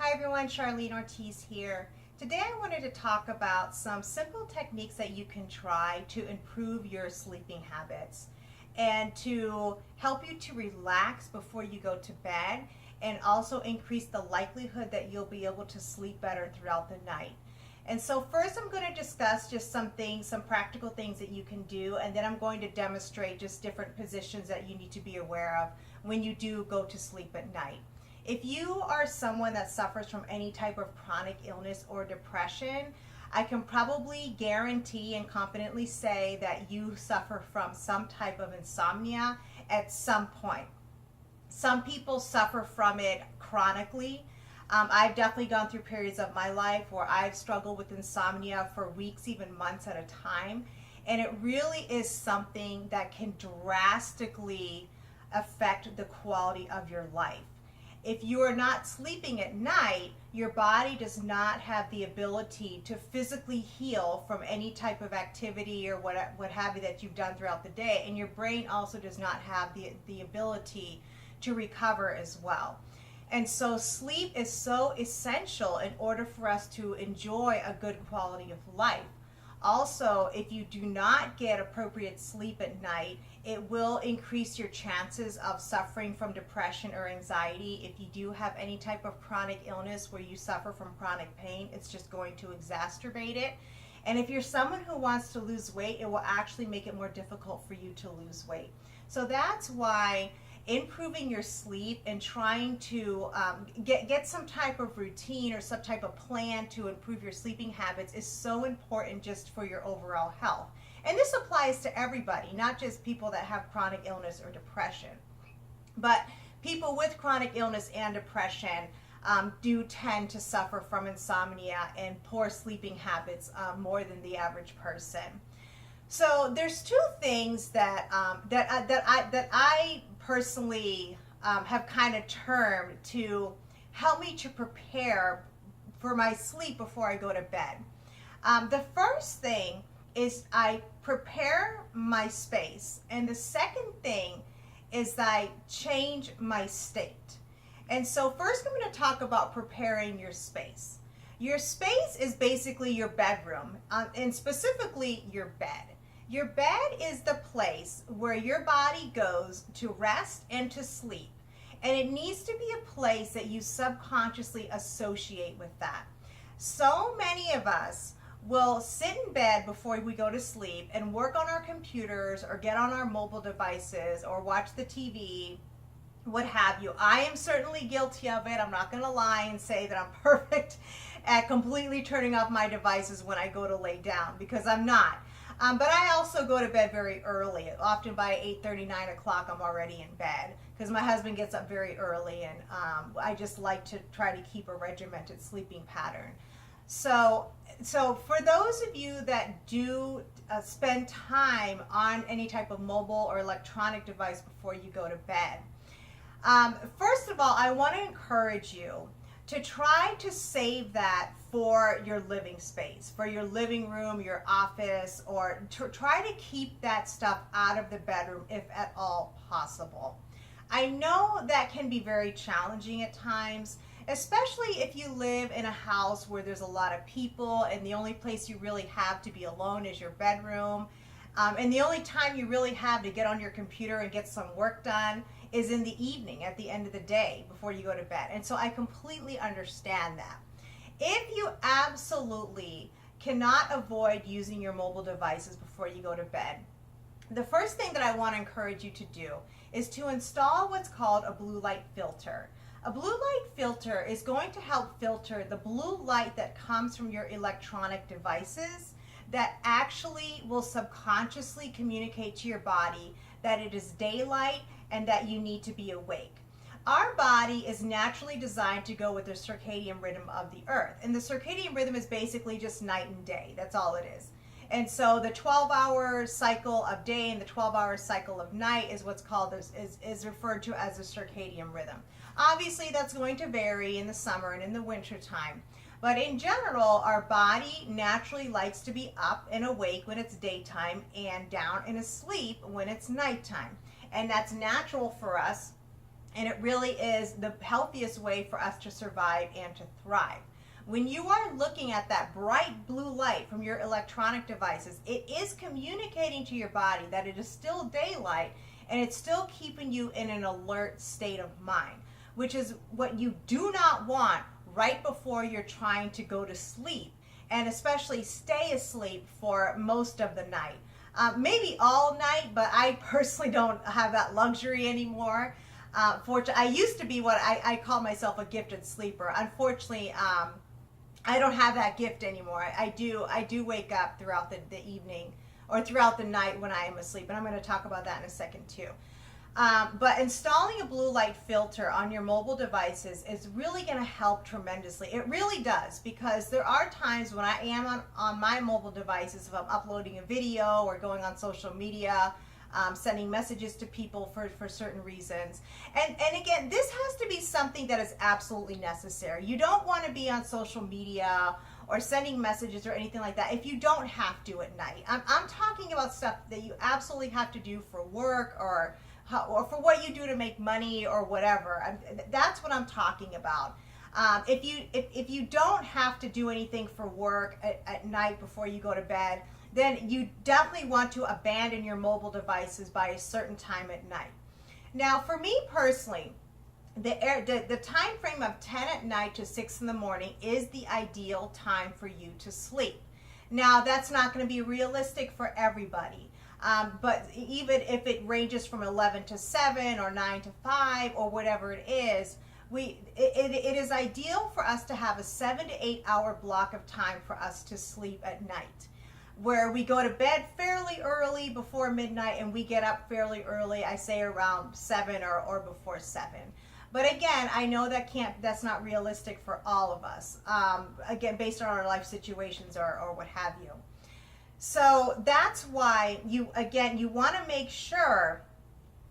Hi everyone, Charlene Ortiz here. Today I wanted to talk about some simple techniques that you can try to improve your sleeping habits and to help you to relax before you go to bed and also increase the likelihood that you'll be able to sleep better throughout the night. And so first I'm going to discuss just some things, some practical things that you can do, and then I'm going to demonstrate just different positions that you need to be aware of when you do go to sleep at night. If you are someone that suffers from any type of chronic illness or depression, I can probably guarantee and confidently say that you suffer from some type of insomnia at some point. Some people suffer from it chronically. I've definitely gone through periods of my life where I've struggled with insomnia for weeks, even months at a time. And it really is something that can drastically affect the quality of your life. If you are not sleeping at night, your body does not have the ability to physically heal from any type of activity or what have you that you've done throughout the day. And your brain also does not have the ability to recover as well. And so sleep is so essential in order for us to enjoy a good quality of life. Also, if you do not get appropriate sleep at night, it will increase your chances of suffering from depression or anxiety. If you do have any type of chronic illness where you suffer from chronic pain, it's just going to exacerbate it. And if you're someone who wants to lose weight, it will actually make it more difficult for you to lose weight. So that's why improving your sleep and trying to get some type of routine or some type of plan to improve your sleeping habits is so important just for your overall health. And this applies to everybody, not just people that have chronic illness or depression. But people with chronic illness and depression do tend to suffer from insomnia and poor sleeping habits more than the average person. So there's two things that I personally have kind of termed to help me to prepare for my sleep before I go to bed. The first thing is I prepare my space, and the second thing is that I change my state. And so first I'm going to talk about preparing your space. Your space is basically your bedroom, and specifically your bed. Your bed is the place where your body goes to rest and to sleep. And it needs to be a place that you subconsciously associate with that. So many of us will sit in bed before we go to sleep and work on our computers or get on our mobile devices or watch the TV, what have you. I am certainly guilty of it. I'm not going to lie and say that I'm perfect at completely turning off my devices when I go to lay down, because I'm not. But I also go to bed very early. Often by 8:30, 9 o'clock, I'm already in bed because my husband gets up very early, and I just like to try to keep a regimented sleeping pattern. So for those of you that do spend time on any type of mobile or electronic device before you go to bed, first of all, I want to encourage you to try to save that for your living space, for your living room, your office, or to try to keep that stuff out of the bedroom if at all possible. I know that can be very challenging at times, especially if you live in a house where there's a lot of people and the only place you really have to be alone is your bedroom. And the only time you really have to get on your computer and get some work done is in the evening at the end of the day before you go to bed. And so I completely understand that. If you absolutely cannot avoid using your mobile devices before you go to bed, the first thing that I want to encourage you to do is to install what's called a blue light filter. A blue light filter is going to help filter the blue light that comes from your electronic devices that actually will subconsciously communicate to your body that it is daylight and that you need to be awake. Our body is naturally designed to go with the circadian rhythm of the earth. And the circadian rhythm is basically just night and day. That's all it is. And so the 12-hour cycle of day and the 12-hour cycle of night is what's called, is referred to as the circadian rhythm. Obviously, that's going to vary in the summer and in the winter time. But in general, our body naturally likes to be up and awake when it's daytime and down and asleep when it's nighttime. And that's natural for us And it really is the healthiest way for us to survive and to thrive. When you are looking at that bright blue light from your electronic devices, it is communicating to your body that it is still daylight and it's still keeping you in an alert state of mind, which is what you do not want right before you're trying to go to sleep, and especially stay asleep for most of the night. Maybe all night, but I personally don't have that luxury anymore. I used to be what I call myself a gifted sleeper. Unfortunately, I don't have that gift anymore. I do wake up throughout the evening or throughout the night when I am asleep, and I'm going to talk about that in a second too. But installing a blue light filter on your mobile devices is really going to help tremendously. It really does, because there are times when I am on my mobile devices, if I'm uploading a video or going on social media, sending messages to people for certain reasons. And again, this has to be something that is absolutely necessary. You don't want to be on social media or sending messages or anything like that if you don't have to at night. I'm talking about stuff that you absolutely have to do for work or for what you do to make money or whatever. That's what I'm talking about. If you don't have to do anything for work at night before you go to bed, then you definitely want to abandon your mobile devices by a certain time at night. Now, for me personally, the time frame of 10 at night to 6 in the morning is the ideal time for you to sleep. Now, that's not going to be realistic for everybody. But even if it ranges from 11 to 7 or 9 to 5 or whatever it is, it is ideal for us to have a 7 to 8 hour block of time for us to sleep at night, where we go to bed fairly early before midnight and we get up fairly early, I say around 7 or before 7. But again, I know that's not realistic for all of us, again, based on our life situations or what have you. So that's why you want to make sure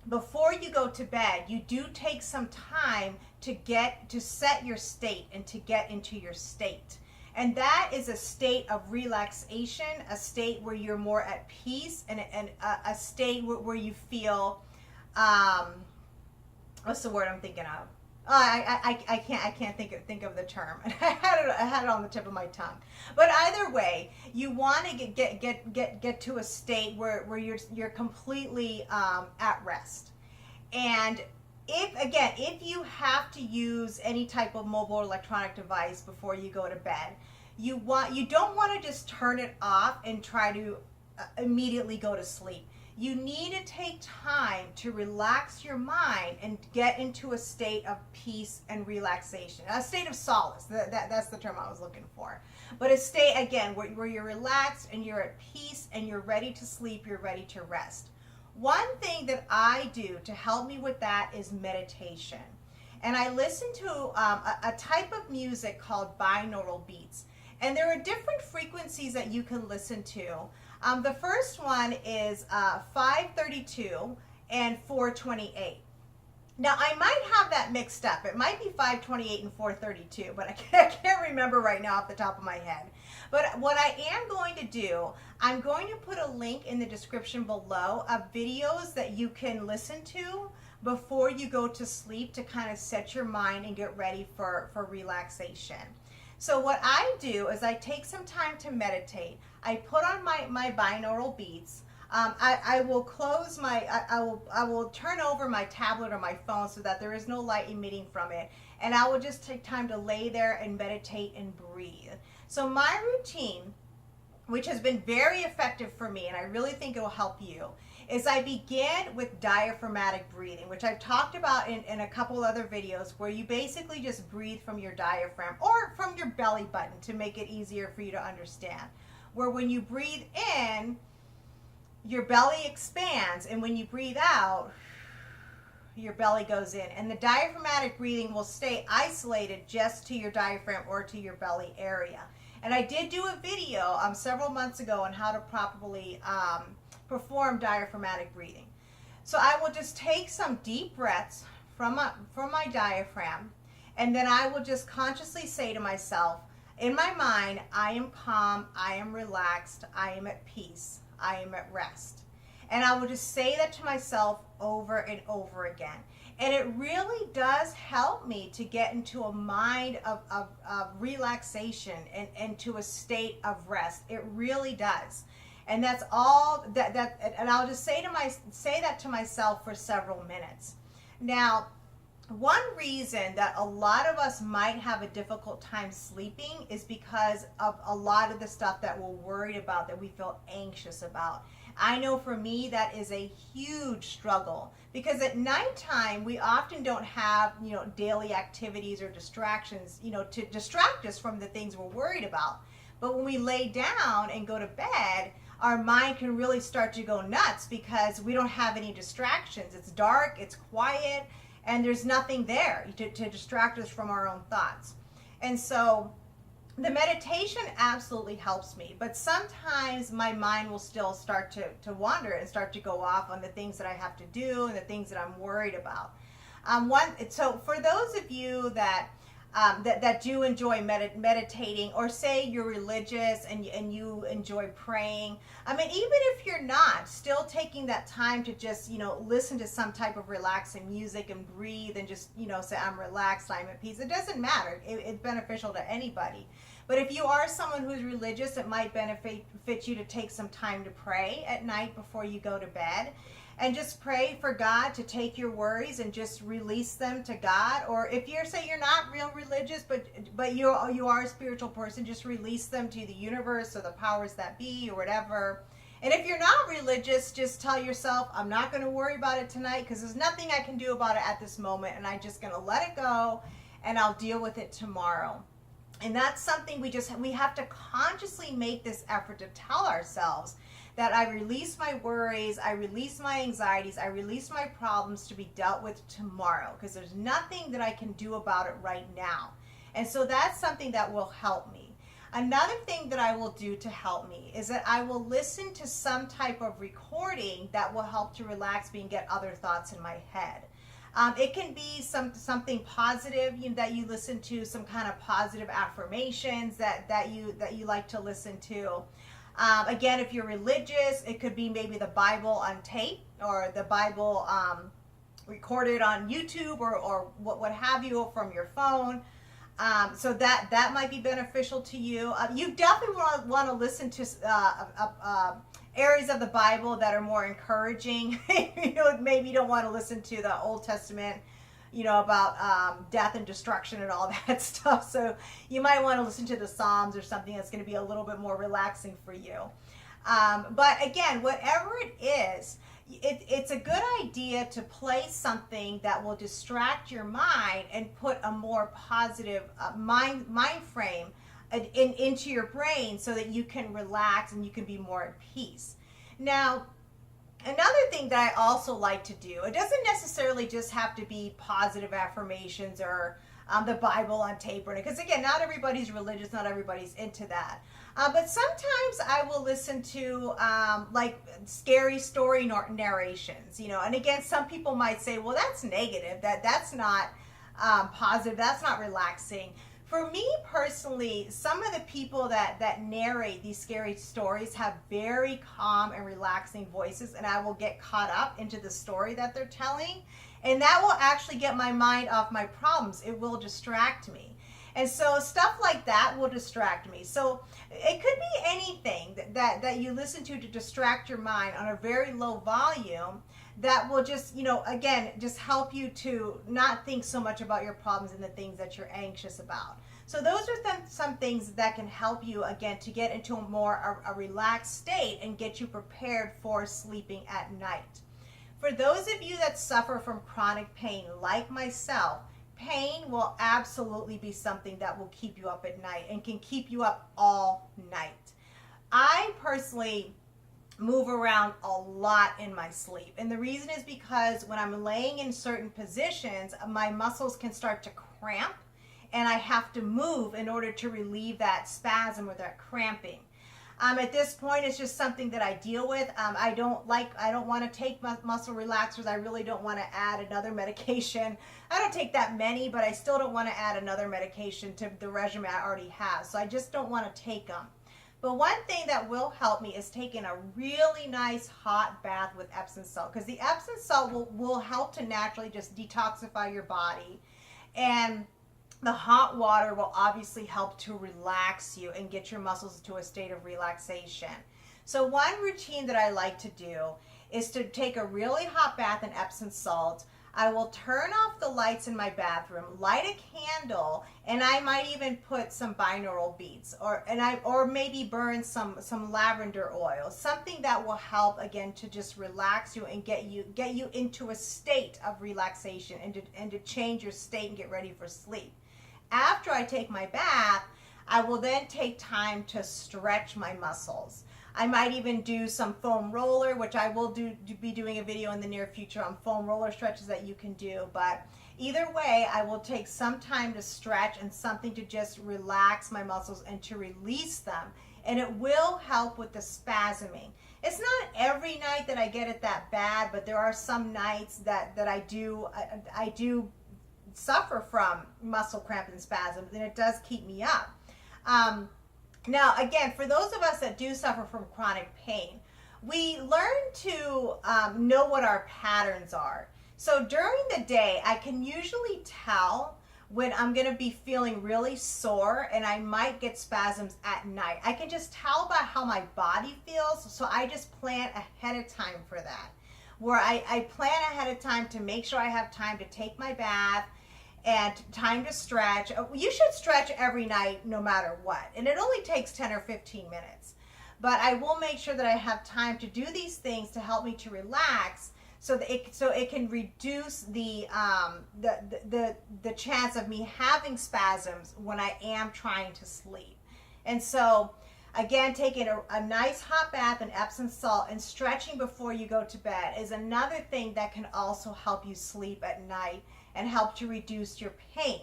before you go to bed, you do take some time to set your state and to get into your state. And that is a state of relaxation, a state where you're more at peace, and a state where you feel, what's the word I'm thinking of? I can't think of the term. I had it on the tip of my tongue. But either way, you want to get to a state where you're completely at rest. And if you have to use any type of mobile or electronic device before you go to bed, you don't want to just turn it off and try to immediately go to sleep. You need to take time to relax your mind and get into a state of peace and relaxation, a state of solace. That's the term I was looking for. But a state, again, where you're relaxed and you're at peace and you're ready to sleep, you're ready to rest. One thing that I do to help me with that is meditation. And I listen to a type of music called binaural beats. And there are different frequencies that you can listen to. The first one is 532 and 428. Now, I might have that mixed up. It might be 528 and 432, but I can't remember right now off the top of my head. But what I am going to do, I'm going to put a link in the description below of videos that you can listen to before you go to sleep to kind of set your mind and get ready for relaxation. So what I do is I take some time to meditate. I put on my binaural beats. I will close I will turn over my tablet or my phone so that there is no light emitting from it. And I will just take time to lay there and meditate and breathe. So my routine, which has been very effective for me, and I really think it will help you, is I begin with diaphragmatic breathing, which I've talked about in a couple other videos, where you basically just breathe from your diaphragm or from your belly button to make it easier for you to understand. Where when you breathe in, your belly expands, and when you breathe out, your belly goes in. And the diaphragmatic breathing will stay isolated just to your diaphragm or to your belly area. And I did do a video several months ago on how to properly perform diaphragmatic breathing. So I will just take some deep breaths from my diaphragm, and then I will just consciously say to myself, in my mind, I am calm, I am relaxed, I am at peace, I am at rest. And I will just say that to myself over and over again. And it really does help me to get into a mind of relaxation and to a state of rest. It really does. And that's all and I'll just say that to myself for several minutes. Now, one reason that a lot of us might have a difficult time sleeping is because of a lot of the stuff that we're worried about, that we feel anxious about. I know for me that is a huge struggle, because at nighttime we often don't have, daily activities or distractions, to distract us from the things we're worried about. But when we lay down and go to bed, our mind can really start to go nuts because we don't have any distractions. It's dark, it's quiet, and there's nothing there to distract us from our own thoughts. And so the meditation absolutely helps me, but sometimes my mind will still start to wander and start to go off on the things that I have to do and the things that I'm worried about. So for those of you that do enjoy meditating, or say you're religious and you enjoy praying, I mean, even if you're not, still taking that time to just, listen to some type of relaxing music and breathe and just, say, I'm relaxed, I'm at peace. It doesn't matter. It's beneficial to anybody. But if you are someone who's religious, it might benefit you to take some time to pray at night before you go to bed. And just pray for God to take your worries and just release them to God. Or if you're not real religious, but you are a spiritual person, just release them to the universe or the powers that be or whatever. And if you're not religious, just tell yourself, I'm not going to worry about it tonight because there's nothing I can do about it at this moment, and I'm just going to let it go and I'll deal with it tomorrow. And that's something we have to consciously make this effort to tell ourselves that I release my worries, I release my anxieties, I release my problems to be dealt with tomorrow, because there's nothing that I can do about it right now. And so that's something that will help me. Another thing that I will do to help me is that I will listen to some type of recording that will help to relax me and get other thoughts in my head. It can be something positive that you listen to, some kind of positive affirmations that you like to listen to. Again, if you're religious, it could be maybe the Bible on tape, or the Bible recorded on YouTube, or what have you, from your phone. So that might be beneficial to you. You definitely want to listen to areas of the Bible that are more encouraging. Maybe you don't want to listen to the Old Testament, about death and destruction and all that stuff. So you might want to listen to the Psalms or something that's going to be a little bit more relaxing for you. But again, whatever it is, it's a good idea to play something that will distract your mind and put a more positive mind frame into your brain, so that you can relax and you can be more at peace. Now, another thing that I also like to do, it doesn't necessarily just have to be positive affirmations or the Bible on tape, because again, not everybody's religious, not everybody's into that. But sometimes I will listen to like scary story narrations, and again, some people might say, well, that's negative, that's not positive, that's not relaxing. For me personally, some of the people that narrate these scary stories have very calm and relaxing voices, and I will get caught up into the story that they're telling, and that will actually get my mind off my problems. It will distract me. And so stuff like that will distract me. So it could be anything that you listen to distract your mind on a very low volume, that will just, again, just help you to not think so much about your problems and the things that you're anxious about. So those are some things that can help you, again, to get into a relaxed state and get you prepared for sleeping at night. For those of you that suffer from chronic pain, like myself, pain will absolutely be something that will keep you up at night and can keep you up all night. I personally move around a lot in my sleep, and the reason is because when I'm laying in certain positions, my muscles can start to cramp, and I have to move in order to relieve that spasm or that cramping. At this point, it's just something that I deal with. I don't want to take muscle relaxers. I really don't want to add another medication. I don't take that many, but I still don't want to add another medication to the regimen I already have. So I just don't want to take them. But one thing that will help me is taking a really nice hot bath with Epsom salt, because the Epsom salt will help to naturally just detoxify your body. And the hot water will obviously help to relax you and get your muscles to a state of relaxation. So one routine that I like to do is to take a really hot bath in Epsom salt. I will turn off the lights in my bathroom, light a candle, and I might even put some binaural beads, or maybe burn some lavender oil, something that will help again to just relax you and get you into a state of relaxation and to change your state and get ready for sleep. After I take my bath, I will then take time to stretch my muscles. I might even do some foam roller, which I will be doing a video in the near future on foam roller stretches that you can do. But either way, I will take some time to stretch and something to just relax my muscles and to release them. And it will help with the spasming. It's not every night that I get it that bad, but there are some nights that I do suffer from muscle cramp and spasms, and it does keep me up. Now, again, for those of us that do suffer from chronic pain, we learn to know what our patterns are. So during the day, I can usually tell when I'm going to be feeling really sore, and I might get spasms at night. I can just tell by how my body feels, so I just plan ahead of time for that. Where I plan ahead of time to make sure I have time to take my bath, and time to stretch. You should stretch every night no matter what, and it only takes 10 or 15 minutes. But I will make sure that I have time to do these things to help me to relax, so that it can reduce the chance of me having spasms when I am trying to sleep. And so again, taking a nice hot bath in Epsom salt and stretching before you go to bed is another thing that can also help you sleep at night and help to reduce your pain.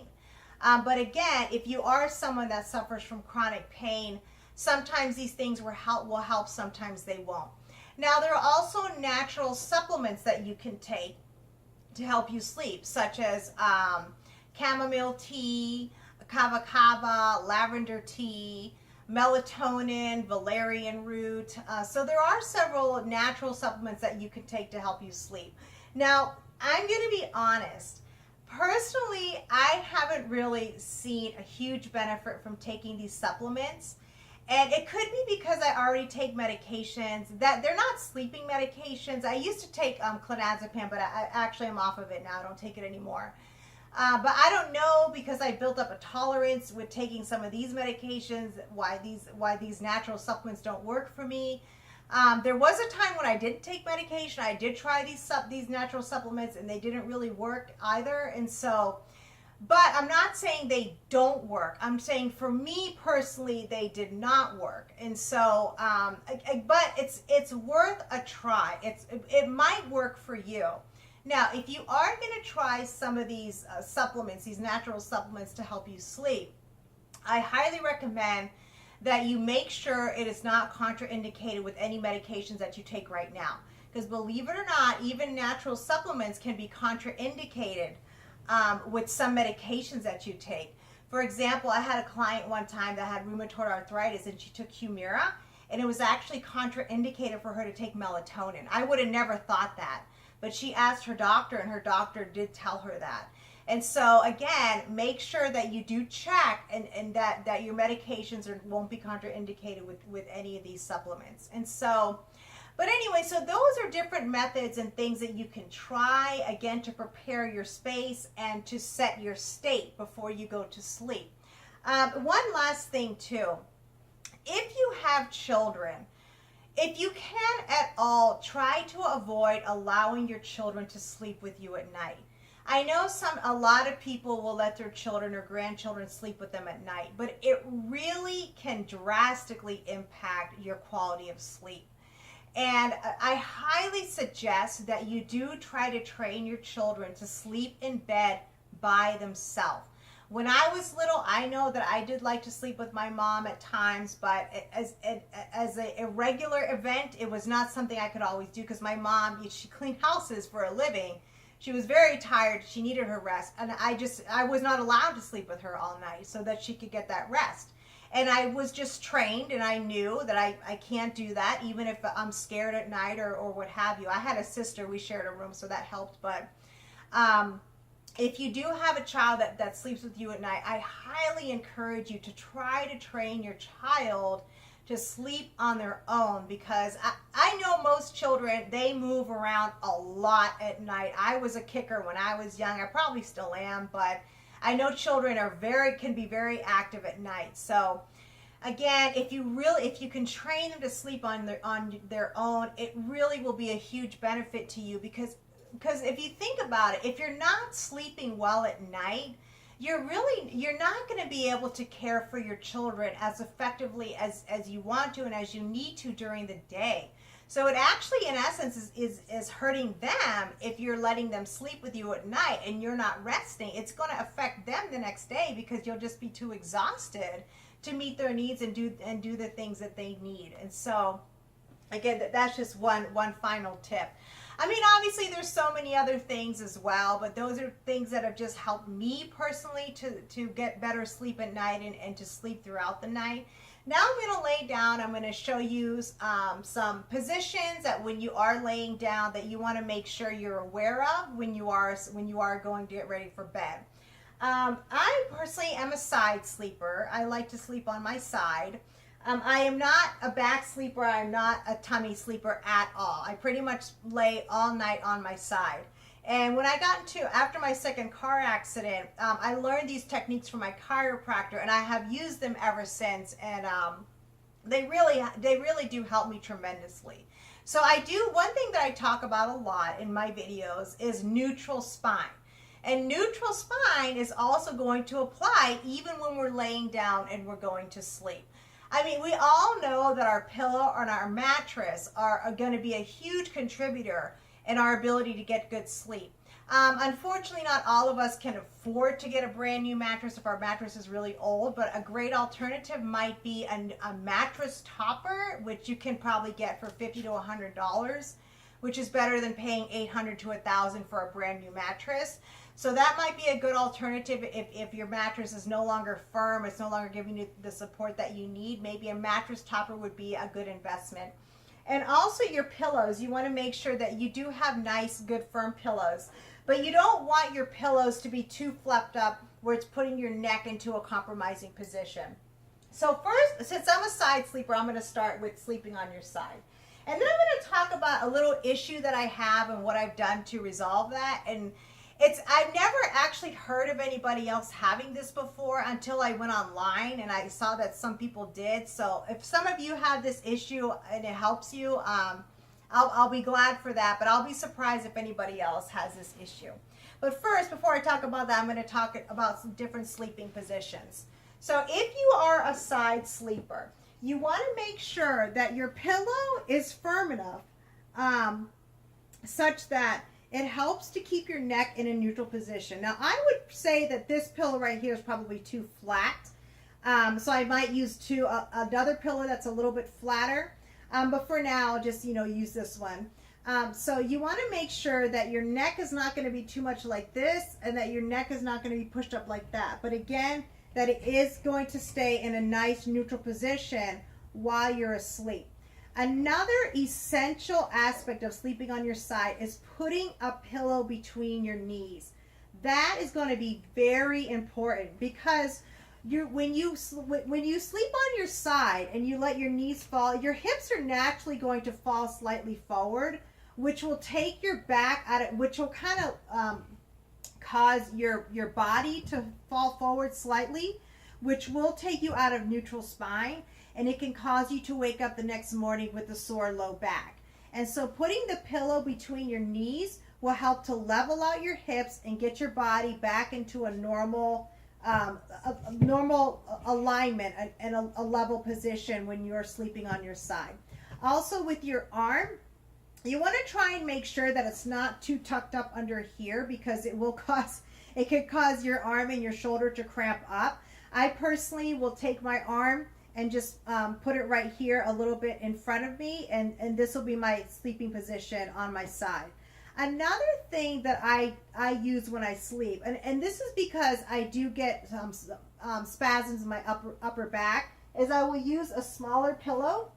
But again, if you are someone that suffers from chronic pain, sometimes these things will help, sometimes they won't. Now, there are also natural supplements that you can take to help you sleep, such as chamomile tea, kava kava, lavender tea, melatonin, valerian root. So there are several natural supplements that you can take to help you sleep. Now, I'm going to be honest. Personally, I haven't really seen a huge benefit from taking these supplements. And it could be because I already take medications that they're not sleeping medications. I used to take clonazepam, but I actually am off of it now. I don't take it anymore. But I don't know, because I built up a tolerance with taking some of these medications, why these natural supplements don't work for me. There was a time when I didn't take medication. I did try these natural supplements, and they didn't really work either. And so, but I'm not saying they don't work. I'm saying for me personally, they did not work. And so, but it's worth a try. It might work for you. Now, if you are going to try some of these supplements, these natural supplements to help you sleep, I highly recommend that you make sure it is not contraindicated with any medications that you take right now. Because believe it or not, even natural supplements can be contraindicated with some medications that you take. For example, I had a client one time that had rheumatoid arthritis, and she took Humira, and it was actually contraindicated for her to take melatonin. I would have never thought that, but she asked her doctor, and her doctor did tell her that. And so again, make sure that you do check and that your medications won't be contraindicated with any of these supplements. And so, but anyway, so those are different methods and things that you can try, again, to prepare your space and to set your state before you go to sleep. One last thing too, if you have children, if you can at all, try to avoid allowing your children to sleep with you at night. I know a lot of people will let their children or grandchildren sleep with them at night, but it really can drastically impact your quality of sleep. And I highly suggest that you do try to train your children to sleep in bed by themselves. When I was little, I know that I did like to sleep with my mom at times, but as a regular event, it was not something I could always do, because my mom, she cleaned houses for a living. She was very tired. She needed her rest. And I was not allowed to sleep with her all night so that she could get that rest. And I was just trained, and I knew that I can't do that, even if I'm scared at night or what have you. I had a sister, we shared a room, so that helped. But if you do have a child that sleeps with you at night, I highly encourage you to try to train your child to sleep on their own, because I know most children, they move around a lot at night. I was a kicker when I was young. I probably still am, but I know children can be very active at night. So again, if you can train them to sleep on their own, it really will be a huge benefit to you, because if you think about it, if you're not sleeping well at night, you're not going to be able to care for your children as effectively as you want to and as you need to during the day. So it actually, in essence, is hurting them if you're letting them sleep with you at night and you're not resting. It's going to affect them the next day, because you'll just be too exhausted to meet their needs and do the things that they need. And so, again, that's just one final tip. I mean, obviously there's so many other things as well, but those are things that have just helped me personally to get better sleep at night and to sleep throughout the night. Now I'm going to lay down. I'm going to show you some positions that when you are laying down that you want to make sure you're aware of when you are going to get ready for bed. I personally am a side sleeper. I like to sleep on my side. I am not a back sleeper. I'm not a tummy sleeper at all. I pretty much lay all night on my side. And when I got after my second car accident, I learned these techniques from my chiropractor, and I have used them ever since. And they really do help me tremendously. So one thing that I talk about a lot in my videos is neutral spine. And neutral spine is also going to apply even when we're laying down and we're going to sleep. I mean, we all know that our pillow and our mattress are going to be a huge contributor in our ability to get good sleep. Unfortunately, not all of us can afford to get a brand new mattress if our mattress is really old, but a great alternative might be a mattress topper, which you can probably get for $50 to $100, which is better than paying $800 to $1,000 for a brand new mattress. So that might be a good alternative if your mattress is no longer firm, it's no longer giving you the support that you need. Maybe a mattress topper would be a good investment. And also your pillows, you want to make sure that you do have nice, good, firm pillows. But you don't want your pillows to be too flapped up where it's putting your neck into a compromising position. So first, since I'm a side sleeper, I'm going to start with sleeping on your side. And then I'm going to talk about a little issue that I have and what I've done to resolve that. And I've never actually heard of anybody else having this before until I went online and I saw that some people did. So if some of you have this issue and it helps you, I'll be glad for that, but I'll be surprised if anybody else has this issue. But first, before I talk about that, I'm going to talk about some different sleeping positions. So if you are a side sleeper, you want to make sure that your pillow is firm enough such that it helps to keep your neck in a neutral position. Now, I would say that this pillow right here is probably too flat. So I might use another pillow that's a little bit flatter. But for now, I'll just, use this one. So you want to make sure that your neck is not going to be too much like this and that your neck is not going to be pushed up like that. But again, that it is going to stay in a nice neutral position while you're asleep. Another essential aspect of sleeping on your side is putting a pillow between your knees. That is going to be very important because when you sleep on your side and you let your knees fall, your hips are naturally going to fall slightly forward, which will take your back out of, which will kind of cause your body to fall forward slightly, which will take you out of neutral spine. And it can cause you to wake up the next morning with a sore low back. And so putting the pillow between your knees will help to level out your hips and get your body back into a normal alignment and a level position when you're sleeping on your side. Also with your arm, you want to try and make sure that it's not too tucked up under here because it could cause your arm and your shoulder to cramp up. I personally will take my arm and just put it right here a little bit in front of me, and this will be my sleeping position on my side. Another thing that I use when I sleep, and this is because I do get spasms in my upper back is I will use a smaller pillow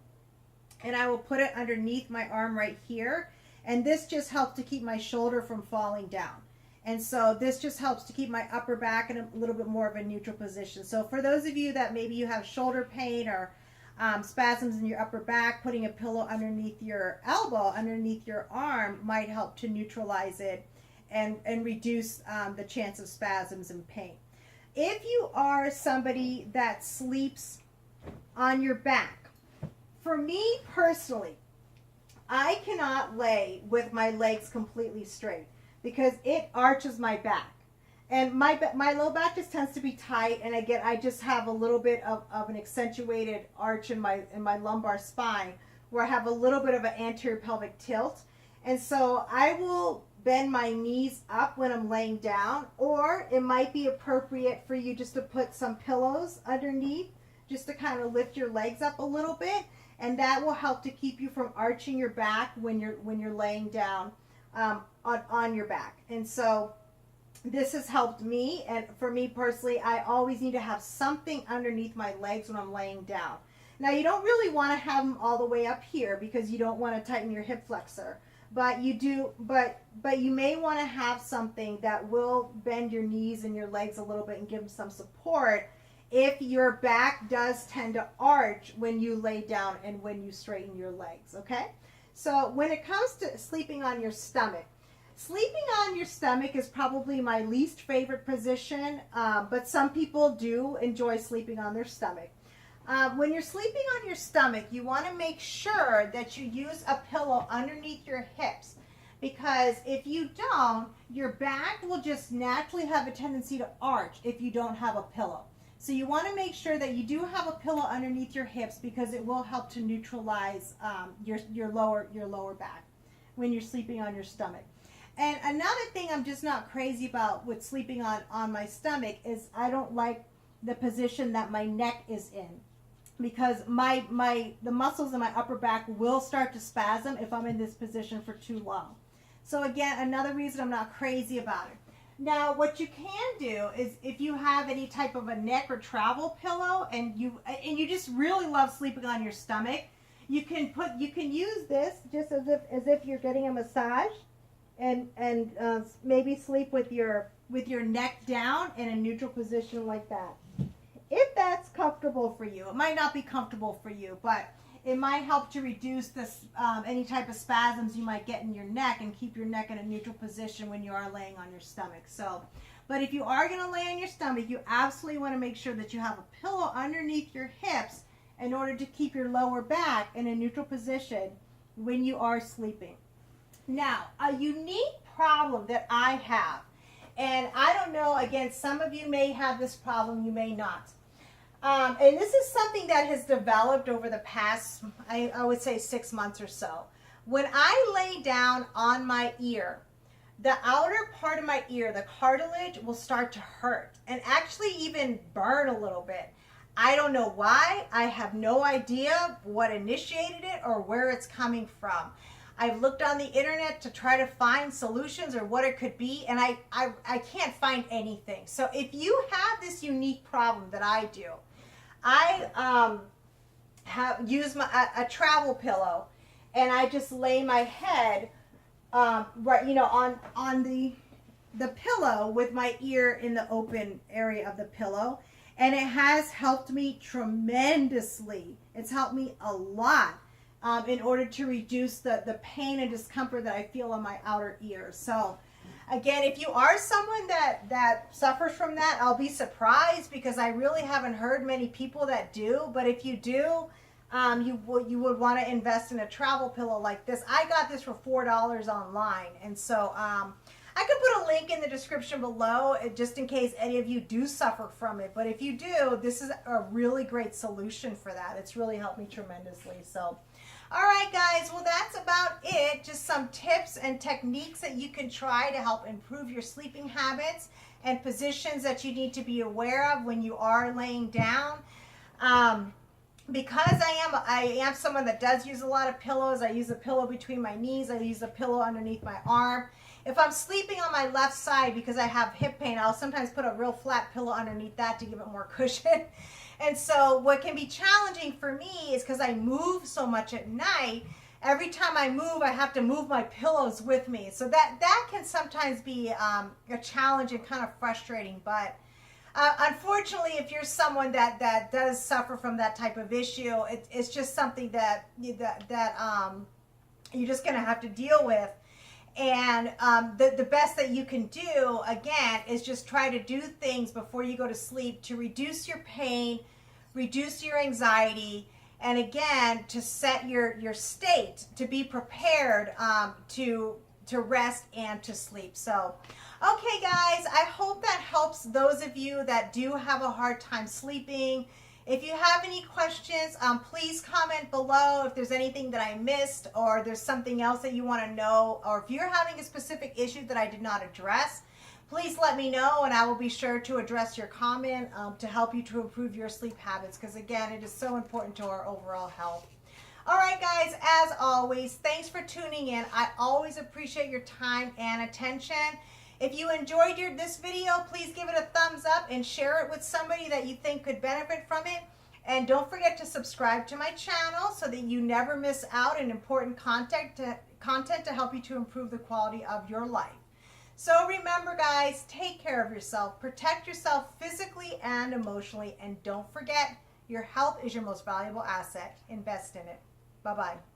and I will put it underneath my arm right here. And this just helps to keep my shoulder from falling down. And so this just helps to keep my upper back in a little bit more of a neutral position. So for those of you that maybe you have shoulder pain or spasms in your upper back, putting a pillow underneath your elbow, underneath your arm might help to neutralize it and reduce the chance of spasms and pain. If you are somebody that sleeps on your back, for me personally, I cannot lay with my legs completely straight because it arches my back. And my low back just tends to be tight, and again, I just have a little bit of an accentuated arch in my lumbar spine where I have a little bit of an anterior pelvic tilt. And so I will bend my knees up when I'm laying down, or it might be appropriate for you just to put some pillows underneath just to kind of lift your legs up a little bit, and that will help to keep you from arching your back when you're laying down on your back. And so this has helped me, and for me personally, I always need to have something underneath my legs when I'm laying down. Now, you don't really want to have them all the way up here because you don't want to tighten your hip flexor, but you do, but you may want to have something that will bend your knees and your legs a little bit and give them some support if your back does tend to arch when you lay down and when you straighten your legs, okay? So when it comes to sleeping on your stomach, sleeping on your stomach is probably my least favorite position, but some people do enjoy sleeping on their stomach. When you're sleeping on your stomach, you want to make sure that you use a pillow underneath your hips, because if you don't, your back will just naturally have a tendency to arch if you don't have a pillow. So you want to make sure that you do have a pillow underneath your hips because it will help to neutralize your lower back when you're sleeping on your stomach. And another thing I'm just not crazy about with sleeping on my stomach is I don't like the position that my neck is in, because the muscles in my upper back will start to spasm if I'm in this position for too long. So again, another reason I'm not crazy about it. Now, what you can do is if you have any type of a neck or travel pillow and you just really love sleeping on your stomach, you can use this just as if you're getting a massage, and maybe sleep with your neck down in a neutral position like that. If that's comfortable for you, it might not be comfortable for you, but it might help to reduce this any type of spasms you might get in your neck and keep your neck in a neutral position when you are laying on your stomach. So, but if you are going to lay on your stomach, you absolutely want to make sure that you have a pillow underneath your hips in order to keep your lower back in a neutral position when you are sleeping. Now, a unique problem that I have, and I don't know, again, some of you may have this problem, you may not. And this is something that has developed over the past, I would say 6 months or so. When I lay down on my ear, the outer part of my ear, the cartilage, will start to hurt and actually even burn a little bit. I don't know why. I have no idea what initiated it or where it's coming from. I've looked on the internet to try to find solutions or what it could be, and I can't find anything. So if you have this unique problem that I do, I have used a travel pillow, and I just lay my head right, on the pillow with my ear in the open area of the pillow, and it has helped me tremendously. It's helped me a lot in order to reduce the pain and discomfort that I feel on my outer ears. So again, if you are someone that suffers from that, I'll be surprised because I really haven't heard many people that do. But if you do, you would want to invest in a travel pillow like this. I got this for $4 online, and so I could put a link in the description below just in case any of you do suffer from it. But if you do, this is a really great solution for that. It's really helped me tremendously. So, all right, guys. Well, that's about it. Just some tips and techniques that you can try to help improve your sleeping habits and positions that you need to be aware of when you are laying down. Because I am someone that does use a lot of pillows. I use a pillow between my knees. I use a pillow underneath my arm. If I'm sleeping on my left side because I have hip pain, I'll sometimes put a real flat pillow underneath that to give it more cushion. And so what can be challenging for me is because I move so much at night, every time I move, I have to move my pillows with me. So that can sometimes be a challenge and kind of frustrating. But unfortunately, if you're someone that does suffer from that type of issue, it's just something that you're just going to have to deal with. And the best that you can do, again, is just try to do things before you go to sleep to reduce your pain, reduce your anxiety, and again, to set your state, to be prepared to rest and to sleep. So, okay, guys, I hope that helps those of you that do have a hard time sleeping. If you have any questions, please comment below if there's anything that I missed or there's something else that you want to know, or if you're having a specific issue that I did not address, please let me know and I will be sure to address your comment to help you to improve your sleep habits, because again, it is so important to our overall health. All right, guys, as always, thanks for tuning in. I always appreciate your time and attention. If you enjoyed this video, please give it a thumbs up and share it with somebody that you think could benefit from it. And don't forget to subscribe to my channel so that you never miss out on important content to help you to improve the quality of your life. So remember, guys, take care of yourself, protect yourself physically and emotionally, and don't forget, your health is your most valuable asset. Invest in it. Bye-bye.